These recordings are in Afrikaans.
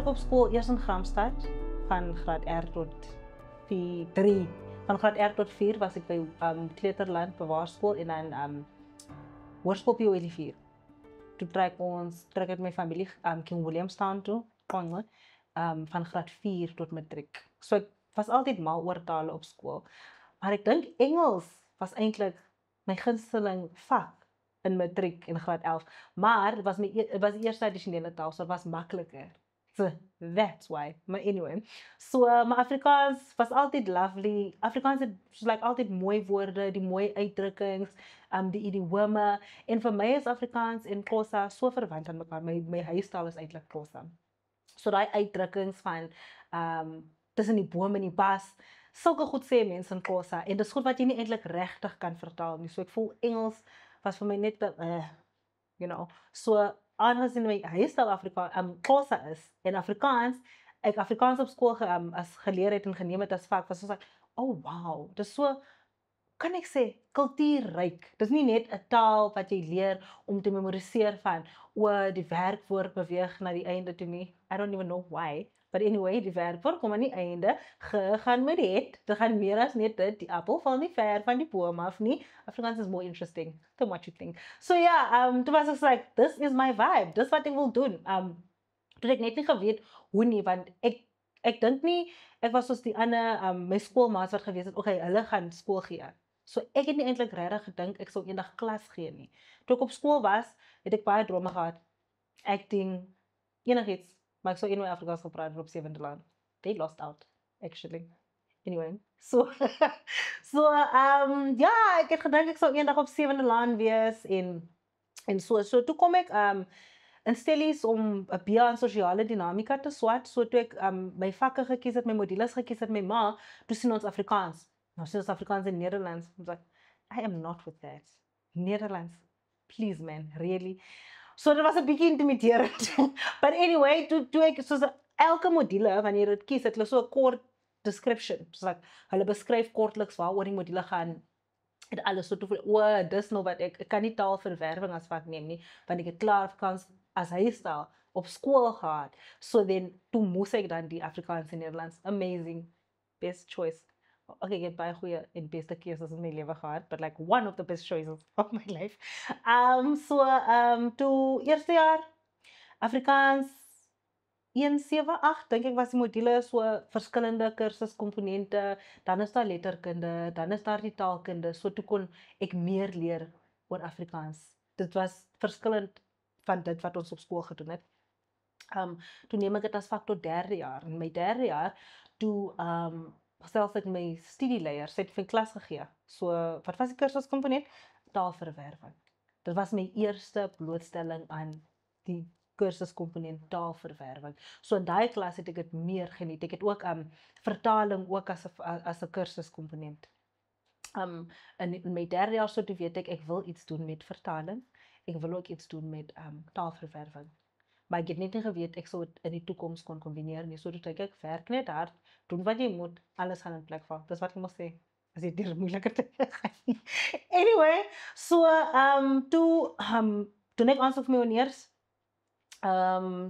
eintlik op skool eers in Gramstad van graad R tot 3. Van graad R tot 4 was ek by Kleuterland Bewaarskool en dan Hoërskool Pio Olivier. Toe trek ek my familie King Williamstown toe, van graad 4 tot matriek. So ek was altyd mal oor tale op skool. Maar ek dink Engels was eintlik my gunsteling vak in matriek in graad 11. Maar dit was die eerste addisionele taal, so dit was makliker. So that's why. Maar anyway. So my Afrikaans was altyd lovely. Afrikaans het like altyd mooi woorde, die mooi uitdrukkings, die idiome. En vir my is Afrikaans en Xhosa so verwant aan mekaar. My huistaal is eintlik Xhosa. So daai uitdrukkings van tussen die boom en die bas, sulke goed sê mense in Xhosa en dis goed wat jy nie eintlik regtig kan vertaal nie. So ek voel Engels was vir my net you know. So aangezien my huistaal Xhosa is en Afrikaans, ek Afrikaans op skool as geleerheid en geneem het as vak, was so like, oh wow, dis so, kan ek sê, kultuurryk. Dis nie net 'n taal wat jy leer om te memoriseer van, die werkwoord beweeg na die einde toe nie. I don't even know why. But anyway, die werkwoord kom aan die einde, gaan met dit gaan meer as net dit, die appel val nie ver van die boom af nie. Afrikaans is more interesting than what you think. So yeah, toen was ek like, this is my vibe, dis wat ek wil doen. Toen ek net nie geweet hoe nie, want ek dink nie, ek was soos die ander, my skoolmaats wat gewees het, okay, hulle gaan skool gee. So ek het nie eintlik regtig gedink ek sou eendag klas gee nie. Toe ek op skool was, het ek baie drome gehad. Acting, enigiets. Maar ek sou eenmaal Afrikaans gepraat op 7de laan. They lost out, actually. Anyway, so ja, ek het gedink ek sou eendag op 7de laan wees en so toe kom ek in stellies om 'n BA in sosiale dinamika te swat. So toe ek my vakke gekies het, my modules gekies het, my ma, toe sien ons Afrikaans. Nou sien ons Afrikaans en Nederlands. I was like, I am not with that. Nederlands, please man, really. So dit was 'n bietjie intimiderend. But anyway, toe ek soos elke module wanneer jy dit kies, het hulle so 'n kort description. So like hulle beskryf kortliks waaroor die module gaan. En alles so toe dis nou wat ek kan nie taalverwerwing as vak neem nie, want ek het klaar Afrikaans as huistaal op skool gehad. So then toe moes ek dan die Afrikaans en Nederlands. Amazing. Best choice. Okay, ek het baie goeie en beste keuses in my lewe gehad, but like one of the best choices of my life. Toe eerste jaar Afrikaans 178, dink ek was die module, so verskillende kursuskomponente, dan is daar letterkunde, dan is daar die taalkunde, so toe kon ek meer leer oor Afrikaans. Dit was verskillend van dit wat ons op skool gedoen het. Toe neem ek dit as vak tot 3de jaar. In my 3de jaar, toe selfs ek my studieleier, sy het vir klas gegee. So, wat was die kursuskomponent? Taalverwerwing. Dit was my eerste blootstelling aan die kursuskomponent taalverwerwing. So in daai klas het ek dit meer geniet. Ek het ook vertaling ook as 'n kursuskomponent. In my 3de jaar so toe weet ek wil iets doen met vertaling. Ek wil ook iets doen met taalverwerwing. Maar ek het net nie geweet ek sou dit in die toekoms kon kombineer nie. So toe dink ek werk net hard, doen wat jy moet, alles gaan in plek val. Dis wat ek moet sê. As jy deur moeilike tye gaan. Anyway, so toe ek aansoek vir my honeurs,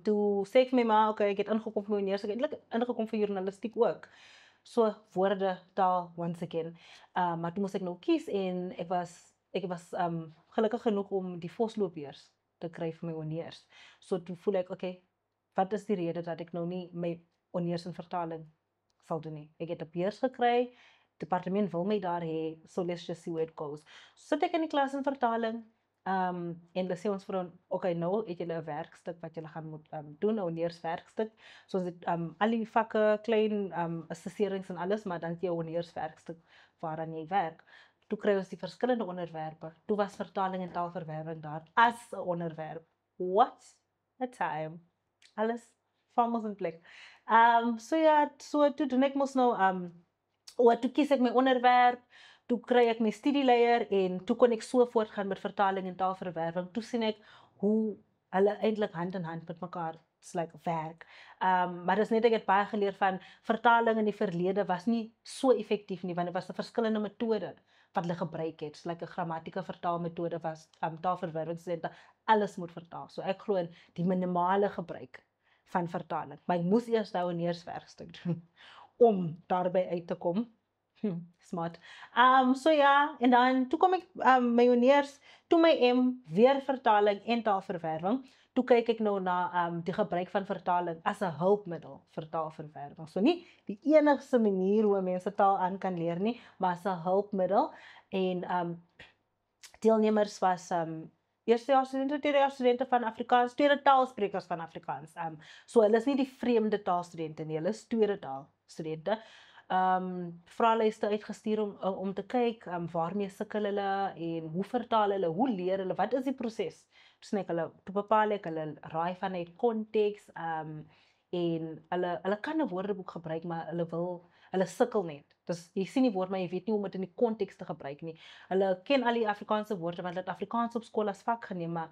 toe sê ek vir my ma, okay, ek het ingekom vir my honeurs, ek het eintlik ingekom vir journalistiek ook. So woorde, taal, once again. Maar toe moes ek nou kies en ek was gelukkig genoeg om die Vosloopbeurs te kry vir my honeurs. So toe voel ek, okay, wat is die rede dat ek nou nie my honeurs in vertaling sal doen nie? Ek het 'n beurs gekry, departement wil my daar hê, so let's just see where it goes. So sit ek in die klas in vertaling, en hulle sê ons vir okay, nou het julle 'n werkstuk wat julle gaan moet doen, 'n honeurswerkstuk. So dit al die vakke, klein assesserings en alles, maar dan het jy 'n honeurswerkstuk waaraan jy werk. Toe kry ons die verskillende onderwerpe. Toe was vertaling en taalverwerwing daar as 'n onderwerp. What a time. Alles vamos in plek. So ja, so toe doen ek mos nou toe kies ek my onderwerp, toe kry ek my studieleier en toe kon ek so voortgaan met vertaling en taalverwerwing. Toe sien ek hoe hulle eintlik hand in hand met mekaar werk. Maar dis net ek het baie geleer van vertaling in die verlede was nie so effektief nie, want dit was 'n verskillende metode wat hulle gebruik het. So 'n grammatika vertaalmetode was taalverwerwingsstudente alles moet vertaal. So ek glo in die minimale gebruik van vertaling. Maar ek moes eers nou 'n neerswerkstuk doen om daarbij uit te kom. Smart. So ja, en dan toe kom ek my toe my M weer vertaling en taalverwerwing. Toe kyk ek nou na die gebruik van vertaling as 'n hulpmiddel vir taalverwerwing. So nie die enigste manier hoe mense taal aan kan leer nie, maar as 'n hulpmiddel. En deelnemers was eerstejaars studente, tweedejaars studente van Afrikaans, tweede taalsprekers van Afrikaans. So hulle is nie die vreemde taalstudente nie, hulle is tweede taalstudente. Vraelyste uitgestuur om te kyk waarmee sukkel hulle en hoe vertaal hulle, hoe leer hulle, wat is die proses? Dus hulle bepaal ek, hulle raai vanuit konteks en hulle kan 'n woordeboek gebruik, maar hulle sukkel net. Dus jy sien die woord, maar jy weet nie hoe om dit in die konteks te gebruik nie. Hulle ken al die Afrikaanse woorde, want hulle het Afrikaans op skool as vak geneem, maar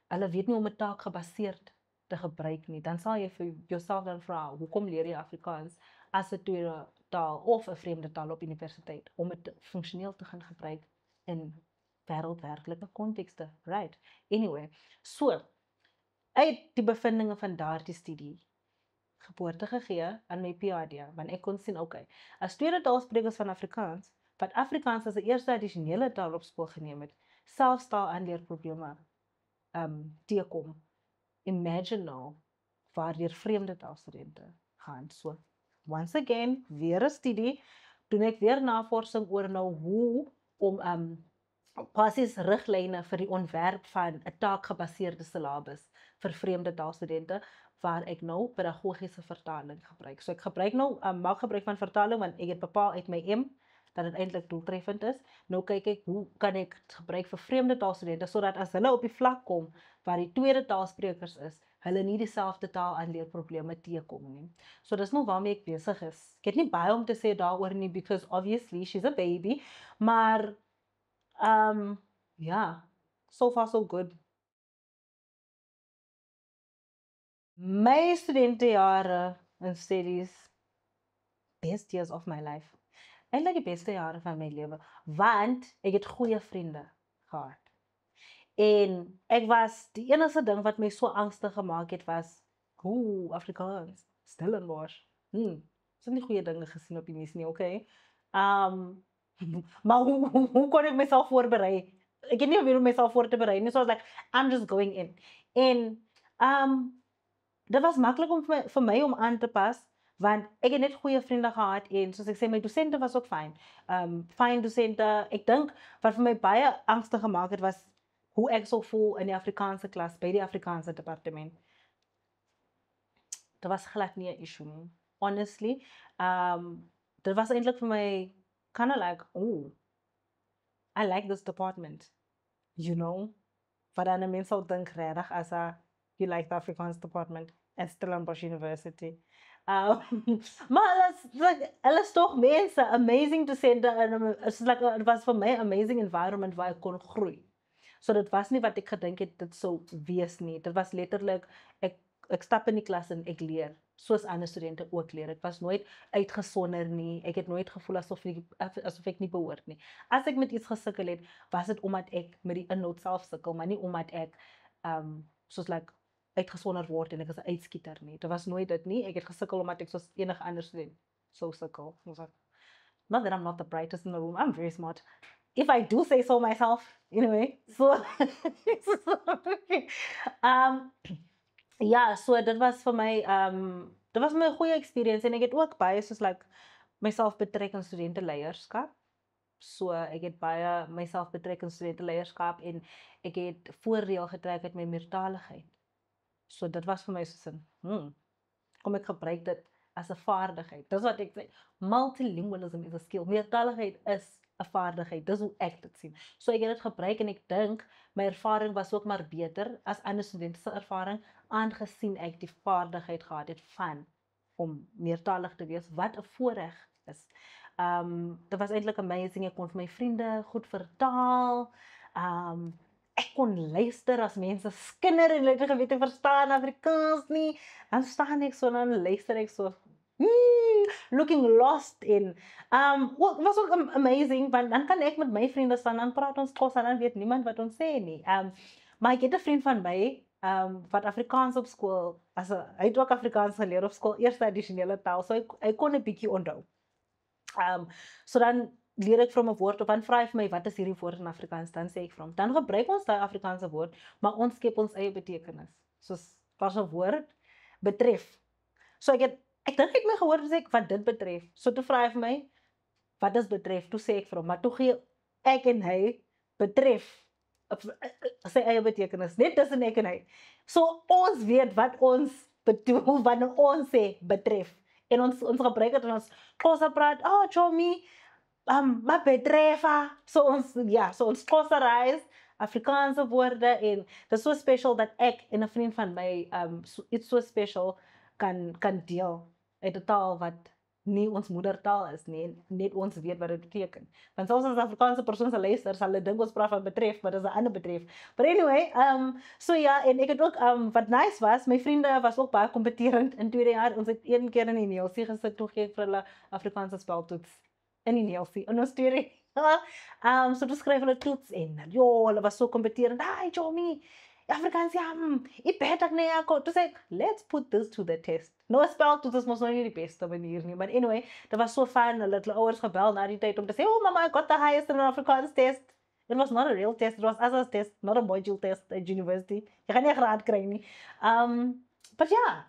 hulle weet nie hoe om 'n taakgebaseerd te gebruik nie. Dan sal jy vir jouself dan vra, hoekom leer jy Afrikaans as 'n tweede taal of 'n vreemde taal op universiteit, om dit funksioneel te gaan gebruik in wêreldwerklike kontekste, right? Anyway, so uit die bevindinge van daardie studie geboorte gegee aan my PhD, want ek kon sien, okay, as tweede taalsprekers van Afrikaans, wat Afrikaans as 'n eerste addisionele taal op skool geneem het, selfs taalaanleerprobleme teekom. Imagine nou waardeur vreemde taalstudente gaan. So once again, weer 'n studie, doen ek weer navorsing oor nou hoe om basies riglyne vir die ontwerp van 'n taakgebaseerde syllabus vir vreemde taalstudente, waar ek nou pedagogiese vertaling gebruik. So ek gebruik nou, maak gebruik van vertaling, want ek het bepaal uit my M, dat het eintlik doeltreffend is. Nou kyk ek, hoe kan ek het gebruik vir vreemde taalstudente, sodat as hulle op die vlak kom, waar die tweede taalsprekers is, hulle nie dieselfde taalaanleerprobleme teekom nie. So dis nou waarmee ek besig is. Ek het nie baie om te sê daaroor nie, because obviously she's a baby, maar ja, so far so good. My studentejare in studies, best years of my life. Eintlik die beste jare van my lewe, want ek het goeie vriende gehad. En ek was, die enigste ding wat my so angstig gemaak het was, Afrikaans, Stellenbosch. Is nie goeie dinge gesien op die nuus nie, okay? Maar hoe kon ek myself voorberei? Ek het nie geweet hoe myself voor te berei nie, so I was like, I'm just going in. En dit was maklik om vir my om aan te pas, want ek het net goeie vriende gehad en soos ek sê, my dosente was ook fyn. Fyn dosente. Ek dink wat vir my baie angstig gemaak het was hoe ek sou voel in die Afrikaanse klas by die Afrikaanse departement. Dit was glad nie 'n issue nie. Honestly, dit was eintlik vir my kind of like, I like this department, you know? Wat dan mense sal dink regtig as you like the Afrikaans department at Stellenbosch University. Maar hulle is toch mense, amazing docente, en het was vir my amazing environment waar ek kon groei. So dit was nie wat ek gedink het dit sou wees nie. Dit was letterlik, ek stap in die klas en ek leer, soos ander studente ook leer. Ek was nooit uitgesonder nie, ek het nooit gevoel asof ek nie behoort nie. As ek met iets gesukkel het, was dit omdat ek met die inhoud self sukkel, maar nie omdat ek soos like uitgesonder word en ek is 'n uitskieter nie. Dit was nooit dit nie. Ek het gesukkel omdat ek soos enige ander student so sukkel. Not that I'm not the brightest in the room, I'm very smart. If I do say so myself, anyway. So, ja, so dit was vir my, dit was my 'n goeie experience en ek het ook baie soos like myself betrek in studenteleierskap. So ek het baie myself betrek in studenteleierskap en ek het voordeel getrek uit my meertaligheid. So dit was vir my soos 'n, kom ek gebruik dit as 'n vaardigheid. Dis wat ek sê, multilingualism is a skill. Meertaligheid is 'n vaardigheid. Dis hoe ek dit sien. So ek het dit gebruik en ek dink my ervaring was ook maar beter as ander studente se ervaring, aangesien ek die vaardigheid gehad het van om meertalig te wees, wat 'n voorreg is. Dit was eintlik amazing. Ek kon vir my vriende goed vertaal. Ek kon luister as mense skinder en hulle weet ek verstaan Afrikaans nie. Dan staan ek so en dan luister ek so looking lost in. Was ook amazing, want dan kan ek met my vriende staan, dan praat ons Xhosa, dan weet niemand wat ons sê nie. Maar ek het 'n vriend van my, wat Afrikaans op school, hy het ook Afrikaans geleer op school, eerste addisionele taal, so hy kon 'n bietjie onthou. So dan leer ek van 'n woord of dan vra hy vir my wat is hierdie woord in Afrikaans, dan sê ek vir hom, dan gebruik ons daai Afrikaanse woord, maar ons skep ons eie betekenis. Soos was 'n woord betref. So ek dink ek het my gehoor sê ek wat dit betref. So toe vra hy vir my wat dit betref, toe sê ek vir hom, maar toe gee ek en hy betref sy eie betekenis, net tussen ek en hy. So ons weet wat ons bedoel wanneer ons sê betref. En ons gebruik dit in ons Xhosa praat, oh Chomi, maar betrefa. So ons Xhosa Afrikaanse woorde en dit is so special dat ek en 'n vriend van my iets so special kan deel uit 'n taal wat nie ons moedertaal is nie, net ons weet wat dit beteken. Want soms as 'n Afrikaanse persoon sal luister, sal hulle dink ons praat van betref, maar dit is 'n ander betref. But anyway, so ja, en ek het ook wat nice was, my vriende was ook baie kompeterend in tweede jaar. Ons het een keer in die Neelsie gesit, toe gee ek vir hulle Afrikaanse speltoets in die Neelsie. En ons tweede so toe skryf hulle toets en hulle was so kompeterend. Ai, Jomi, Afrikaans, ik bet ek nie ako. Toe sê ek, let's put this to the test. Nou speltoets is mos nou nie die beste manier nie, maar anyway, dit was so fun. Hulle het hulle ouers gebel na die tyd om te sê, oh mama, I got the highest in an Afrikaans test. It was not a real test, it was ASA's test, not a module test at university. Jy gaan nie 'n graad kry nie. But yeah.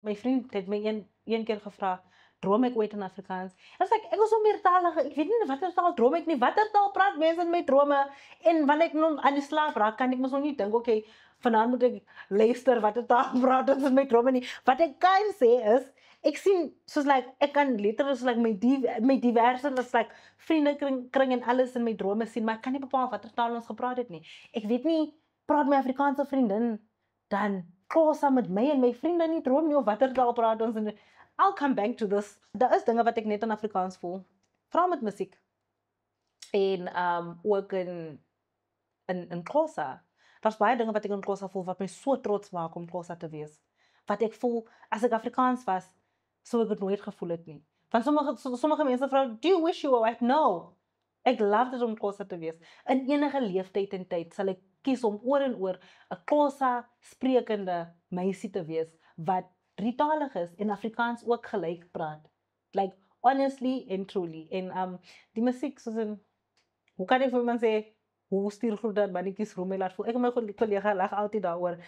My vriend het my een keer gevra, droom ek ooit in Afrikaans? En ek was so meertalige, ek weet nie watter taal droom ek nie, watter taal praat mense in my drome? En wanneer ek nou aan die slaap raak, kan ek mos nog nie dink, okay, vanaand moet ek luister watter taal praat ons in my drome nie. Wat ek kan sê is, ek sien, soos like, ek kan letterlik soos like my diverse, like, vriendekring en alles in my drome sien, maar ek kan nie bepaal watter taal ons gepraat het nie. Ek weet nie, praat my Afrikaanse vriendin dan Xhosa met my en my vriende nie droom nie of watter taal praat ons en I'll come back to this. Daar is dinge wat ek net in Afrikaans voel. Veral met musiek. En ook in Xhosa. Daar's baie dinge wat ek in Xhosa voel wat my so trots maak om Xhosa te wees. Wat ek voel as ek Afrikaans was, sou ek dit nooit gevoel het nie. Want sommige mense vra, do you wish you were white? No. Ek love dit om Xhosa te wees. In enige leeftyd en tyd sal ek kies om oor en oor 'n Xhosa sprekende meisie te wees wat drietalig is en Afrikaans ook gelyk praat. Like honestly and truly. En die musiek soos in hoe kan ek vir iemand sê hoe stuur groet dat mannetjies roem my laat voel. Ek en my kollega lag altyd daaroor.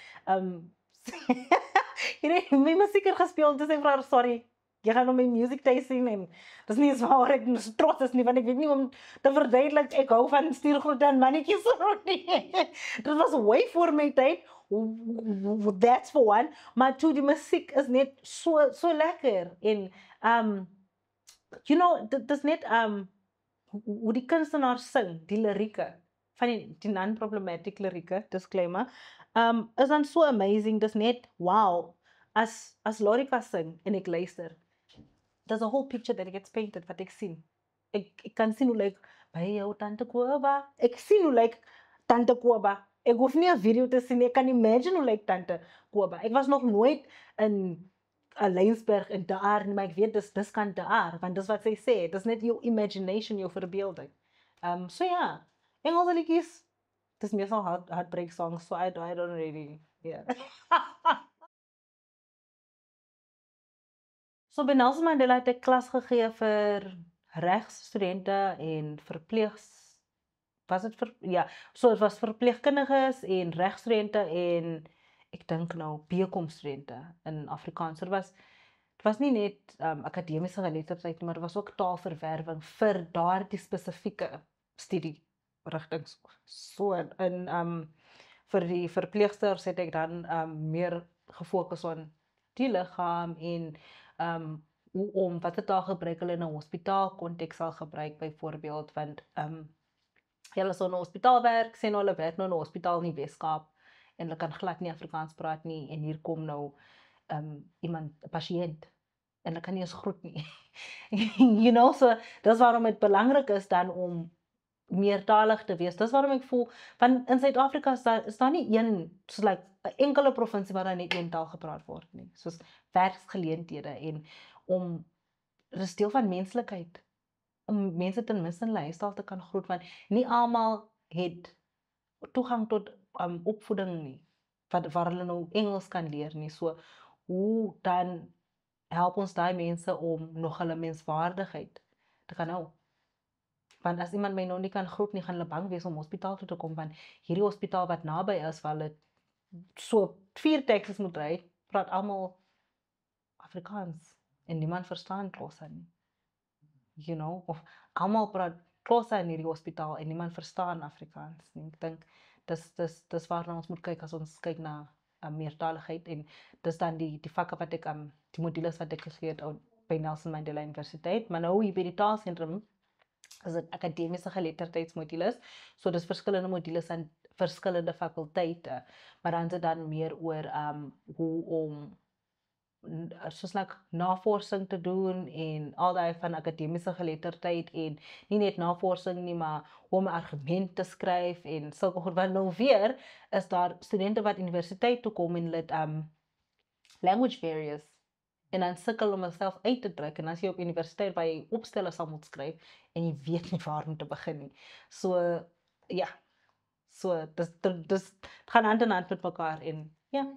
My musiek het gespeel, dis ek vra sorry. Jy gaan om my music tasting en dis nie eens waar ek trots is nie, want ek weet nie om te verduidelik ek hou van stuurgroete en mannetjies nie. Dit was way voor my tyd. That's for one. Maar toe die musiek is net so lekker en you know, dit is net hoe die kunstenaar sing, die lirieke van die non-problematic lirieke, disclaimer, is dan so amazing, dis net wow. As Lorika sing en ek luister, there's a whole picture that gets painted wat ek sien. Ek kan sien hoe lyk by jou tante Koba. Ek sien hoe lyk tante Koba. Ek hoef nie 'n video te sien, ek kan imagine hoe lyk tante Koba. Ek was nog nooit in Lensberg en daar, maar ek weet dis kan daar, want dis wat sy sê, dis net jou imagination, jou verbeelding. So ja, Engelse liedjies, dis meestal heartbreak songs, so I don't really, yeah. So by Nelson Mandela het ek klas gegee vir regsstudente en so dit was verpleegkundiges en regsstudente en ek dink nou BCom studente in Afrikaans. Dit was nie net akademiese geletterdheid nie, maar dit was ook taalverwerwing vir daardie spesifieke studie rigtings. So in vir die verpleegsters het ek dan meer gefokus op die liggaam en hoe om watter taal gebruik hulle in 'n hospitaal konteks sal gebruik byvoorbeeld, want hulle sou in 'n hospitaal werk, sê nou hulle werk nou in 'n hospitaal in die Weskaap en hulle kan glad nie Afrikaans praat nie en hier kom nou iemand, 'n pasiënt en hulle kan nie eens groet nie. You know, so dis waarom dit belangrik is dan om meertalig te wees. Dis waarom ek voel, want in Suid-Afrika is daar nie een, soos like 'n enkele provinsie waar daar net een taal gepraat word nie. Soos werksgeleenthede en dis deel van menslikheid om mense ten minste in hulle huistaal te kan groet, want nie almal het toegang tot opvoeding nie, waar hulle nou Engels kan leer nie. So hoe dan help ons daai mense om nog hulle menswaardigheid te kan hou? Want as iemand my nou nie kan groet nie, gaan hulle bang wees om hospitaal toe te kom, want hierdie hospitaal wat naby is, waar hulle so 4 taxis moet ry, praat almal Afrikaans en niemand verstaan Xhosa nie. You know, of almal praat Xhosa in hierdie hospitaal en niemand verstaan Afrikaans nie. Ek dink dis waarna ons moet kyk as ons kyk na meertaligheid, en dis dan die vakke wat ek die modules wat ek gegee het by Nelson Mandela Universiteit, maar nou hier by die taalsentrum is dit akademiese geletterdheidsmodules. So dis verskillende modules aan verskillende fakulteite, maar dan is dit dan meer oor hoe om soos navorsing te doen en al daai van akademiese geletterdheid, en nie net navorsing nie, maar hoe om 'n argument te skryf en sulke goed. Want nou weer is daar studente wat universiteit toe kom en hulle het language barriers en dan sukkel om homself uit te druk, en as jy op universiteit waar jy opstelle sal moet skryf en jy weet nie waar om te begin nie. So ja, so dis gaan hand in hand met mekaar, en ja.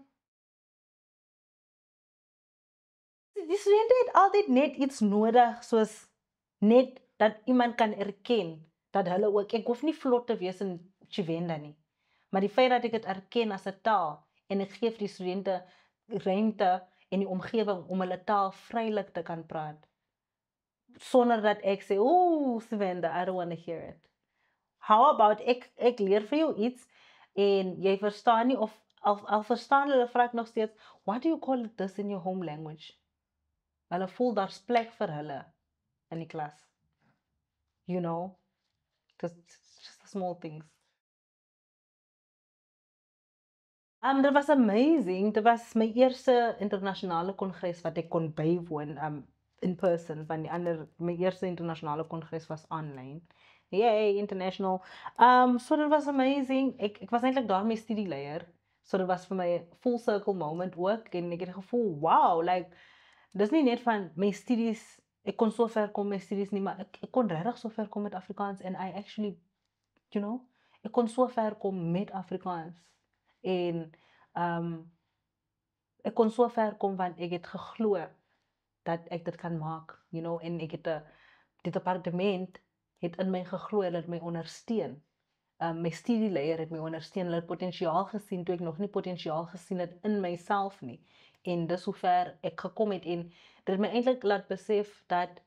Die studente het altyd net iets nodig, soos net dat iemand kan erken dat hulle ook, ek hoef nie vlot te wees in Tshivenda nie, maar die feit dat ek dit erken as 'n taal en ek gee vir die studente ruimte en die omgewing om hulle taal vrylik te kan praat, sonder dat ek sê, ooh, Tshivenda, I don't want to hear it. How about ek leer vir jou iets en jy verstaan nie, of al verstaan hulle, vra ek nog steeds, what do you call this in your home language? Hulle voel daar's plek vir hulle in die klas. You know, just the small things. Dit was amazing. Dit was my eerste internasionale kongres wat ek kon bywoon in person, want my eerste internasionale kongres was online. Yay, international. So dit was amazing. Ek was eintlik daar my studieleier. So dit was vir my 'n full circle moment ook, en ek het gevoel, wow, like dis nie net van my studies, ek kon so ver kom met my studies nie, maar ek kon regtig so ver kom met Afrikaans, en I actually, you know, ek kon so ver kom met Afrikaans, en ek kon so ver kom want ek het geglo dat ek dit kan maak, you know, en ek het die departement het in my geglo, hulle het my ondersteun. My studieleier het my ondersteun, hulle het potensiaal gesien toe ek nog nie potensiaal gesien het in myself nie. En dis hoe ver ek gekom het, en dit het my eintlik laat besef dat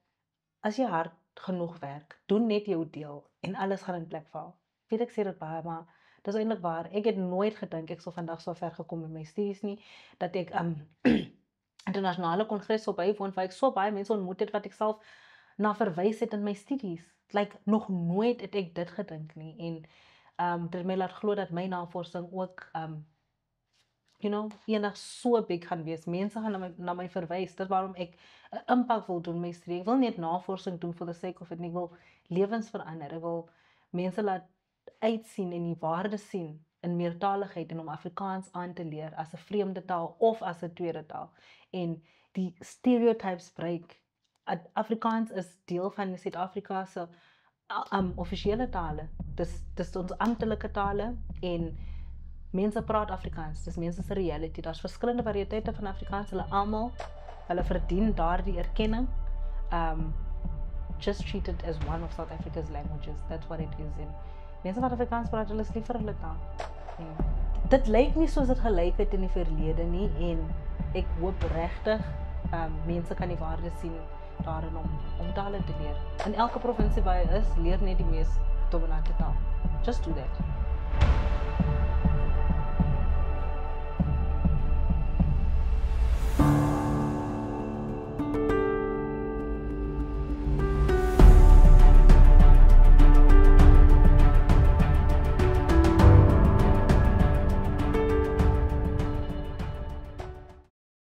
as jy hard genoeg werk, doen net jou deel en alles gaan in plek val. Weet ek sê dit baie, maar dis eintlik waar. Ek het nooit gedink ek sou vandag so ver gekom met my studies nie, dat ek internasionale kongres sou bywoon waar ek so baie mense ontmoet het wat ek self na verwys het in my studies. Like nog nooit het ek dit gedink nie, en dit het my laat glo dat my navorsing ook you know, eendag so big gaan wees. Mense gaan na my verwys. Dit waarom ek 'n impak wil doen met my studie. Ek wil net navorsing doen for the sake of it. Ek wil lewens verander. Ek wil mense laat uitsien en die waarde sien in meertaligheid, en om Afrikaans aan te leer as 'n vreemde taal of as 'n tweede taal. En die stereotypes breek. Afrikaans is deel van Suid-Afrika se offisiële tale. Dis ons amptelike tale, en mense praat Afrikaans. Dis mense se reality. Daar's verskillende variëteite van Afrikaans. Hulle verdien daardie erkenning. Just treat it as one of South Africa's languages. That's what it is. En mense wat Afrikaans praat, hulle is lief vir hulle taal. En dit lyk nie soos dit gelyk het in die verlede nie, en ek hoop regtig mense kan die waarde sien daarin om tale te leer. In elke provinsie waar jy is, leer net die mees dominante taal. Just do that.